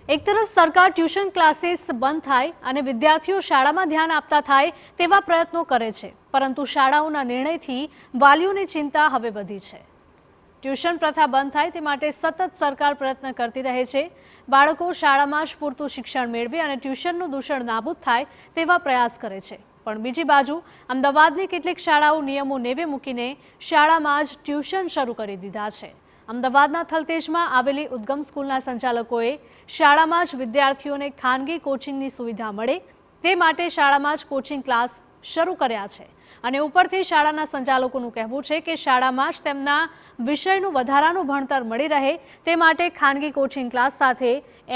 એક તરફ સરકાર ટ્યુશન ક્લાસીસ બંધ થાય અને વિદ્યાર્થીઓ શાળામાં ધ્યાન આપતા થાય તેવા પ્રયત્નો કરે છે, પરંતુ શાળાઓના નિર્ણયથી વાલીઓની ચિંતા હવે વધી છે। ટ્યુશન પ્રથા બંધ થાય તે માટે સતત સરકાર પ્રયત્ન કરતી રહે છે। બાળકો શાળામાં જ પૂરતું શિક્ષણ મેળવે અને ટ્યુશનનું દૂષણ નાબૂદ થાય તેવા પ્રયાસ કરે છે, પણ બીજી બાજુ અમદાવાદની કેટલીક શાળાઓ નિયમો નેવે મૂકીને શાળામાં જ ટ્યુશન શરૂ કરી દીધા છે। અમદાવાદના થલતેજમાં આવેલી ઉદ્ગમ સ્કૂલના સંચાલકોએ શાળામાં જ વિદ્યાર્થીઓને ખાનગી કોચિંગની સુવિધા મળે તે માટે શાળામાં જ કોચિંગ ક્લાસ શરૂ કર્યા છે અને ઉપરથી શાળાના સંચાલકોનું કહેવું છે કે શાળામાં જ તેમના વિષયનું વધારાનું ભણતર મળી રહે તે માટે ખાનગી કોચિંગ ક્લાસ સાથે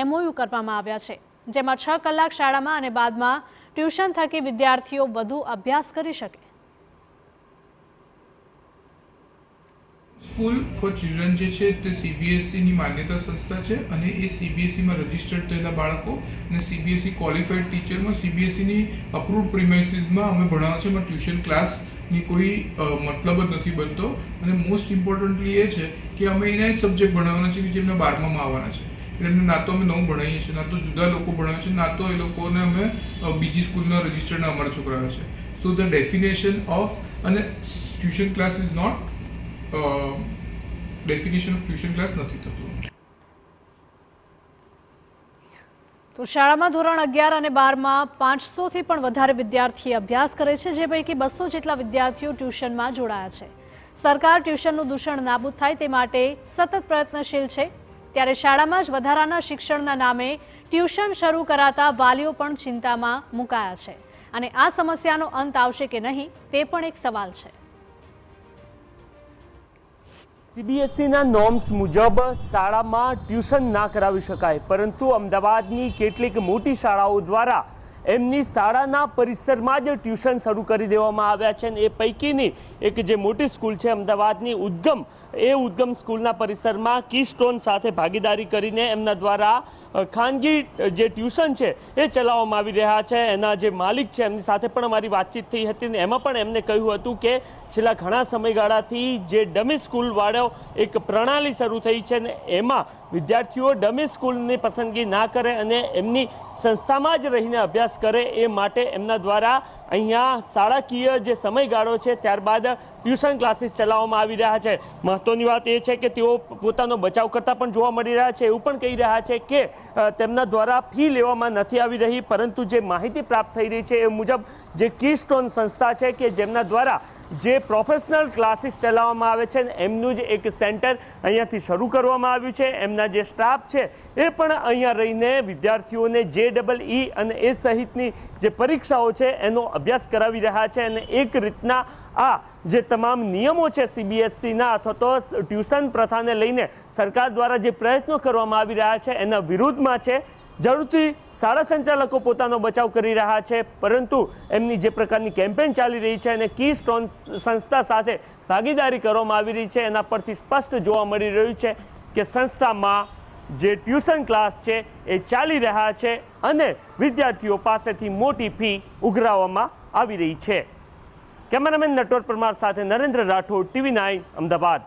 MOU કરવામાં આવ્યા છે, જેમાં 6 કલાક શાળામાં અને બાદમાં ટ્યુશન થકી વિદ્યાર્થીઓ વધુ અભ્યાસ કરી શકે। સ્કૂલ ફોર ચિલ્ડ્રન જે છે તે CBSEની માન્યતા સંસ્થા છે અને એ CBSEમાં રજિસ્ટર્ડ થયેલા બાળકો અને CBSE ક્વોલિફાઈડ ટીચરમાં CBSEની અપ્રૂવડ પ્રિમાઇસીસમાં અમે ભણાવવા છે। એમાં ટ્યુશન ક્લાસની કોઈ મતલબ જ નથી બનતો અને મોસ્ટ ઇમ્પોર્ટન્ટલી એ છે કે અમે એના જ સબ્જેક્ટ ભણાવવાના છે કે જેમને 12માં આવવાના છે। એટલે એમને ના તો અમે નવું ભણાવીએ છીએ, ના તો જુદા લોકો ભણાવે છે, ના તો એ લોકોને અમે બીજી સ્કૂલના રજિસ્ટર્ડના અમારા છોકરાઓ છે। સો ધ ડેફિનેશન ઓફ અને tuition class is not definition of tuition class નથી થતું। તો શાળામાં ધોરણ 11 અને 12માં 500થી પણ વધારે વિદ્યાર્થી અભ્યાસ કરે છે, જે પૈકી 200 જેટલા વિદ્યાર્થીઓ ટ્યુશનમાં જોડાયા છે। સરકાર ટ્યુશનનું દૂષણ નાબૂદ થાય તે માટે સતત પ્રયત્નશીલ છે, ત્યારે શાળામાં જ વધારાના શિક્ષણના નામે ટ્યુશન શરૂ કરાતા વાલીઓ પણ ચિંતામાં મુકાયા છે અને આ સમસ્યાનો અંત આવશે કે નહીં તે પણ એક સવાલ છે। CBSEના નોર્મ્સ મુજબ શાળામાં ટ્યુશન ના કરાવી શકાય, પરંતુ અમદાવાદની કેટલીક મોટી શાળાઓ દ્વારા એમની શાળાના પરિસરમાં જ ટ્યુશન શરૂ કરી દેવામાં આવ્યા છે। એ પૈકીની એક જે મોટી સ્કૂલ છે અમદાવાદની ઉદ્ગમ સ્કૂલના પરિસરમાં કીસ્ટોન સાથે ભાગીદારી કરીને એમના દ્વારા ખાનગી જે ટ્યુશન છે એ ચલાવવામાં આવી રહ્યા છે। એના જે માલિક છે એમની સાથે પણ અમારી વાતચીત થઈ હતી અને એમાં પણ એમને કહ્યું હતું કે છેલ્લા ઘણા સમયગાળાથી જે ડમી સ્કૂલવાળો એક પ્રણાલી શરૂ થઈ છે ને એમાં વિદ્યાર્થીઓ ડમી સ્કૂલની પસંદગી ના કરે અને એમની સંસ્થામાં જ રહીને અભ્યાસ કરે એ માટે એમના દ્વારા અહીંયા શાળાકીય જે સમયગાળો છે ત્યારબાદ ટ્યુશન ક્લાસીસ ચલાવવામાં આવી રહ્યા છે। મહત્વની વાત એ છે કે તેઓ પોતાનો બચાવ કરતા પણ જોવા મળી રહ્યા છે। એવું પણ કહી રહ્યા છે કે તેમના દ્વારા ફી લેવામાં નથી આવી રહી, પરંતુ જે માહિતી પ્રાપ્ત થઈ રહી છે એ મુજબ જે કીસ્ટોન સંસ્થા છે કે જેમના દ્વારા જે પ્રોફેશનલ ક્લાસીસ ચલાવવામાં આવે છે એમનું જ એક સેન્ટર અહીંયાથી શરૂ કરવામાં આવ્યું છે। એમના જે સ્ટાફ છે એ પણ અહીંયા રહીને વિદ્યાર્થીઓને JEE અને એ સહિતની જે પરીક્ષાઓ છે એનો અભ્યાસ કરાવી રહ્યા છે અને એક રીતના આ જે તમામ નિયમો છે CBSEના અથવા તો ટ્યુશન પ્રથાને લઈને સરકાર દ્વારા જે પ્રયત્નો કરવામાં આવી રહ્યા છે એના વિરુદ્ધમાં છે। જરૂરથી શાળા સંચાલકો પોતાનો બચાવ કરી રહ્યા છે, પરંતુ એમની જે પ્રકારની કેમ્પેન ચાલી રહી છે અને કીસ્ટોન સંસ્થા સાથે ભાગીદારી કરવામાં આવી રહી છે એના પરથી સ્પષ્ટ જોવા મળી રહ્યું છે કે સંસ્થામાં જે ટ્યુશન ક્લાસ છે એ ચાલી રહ્યા છે અને વિદ્યાર્થીઓ પાસેથી મોટી ફી ઉઘરાવવામાં આવી રહી છે। કેમેરામેન નટવર પરમાર સાથે નરેન્દ્ર રાઠોડ, TV9 અમદાવાદ।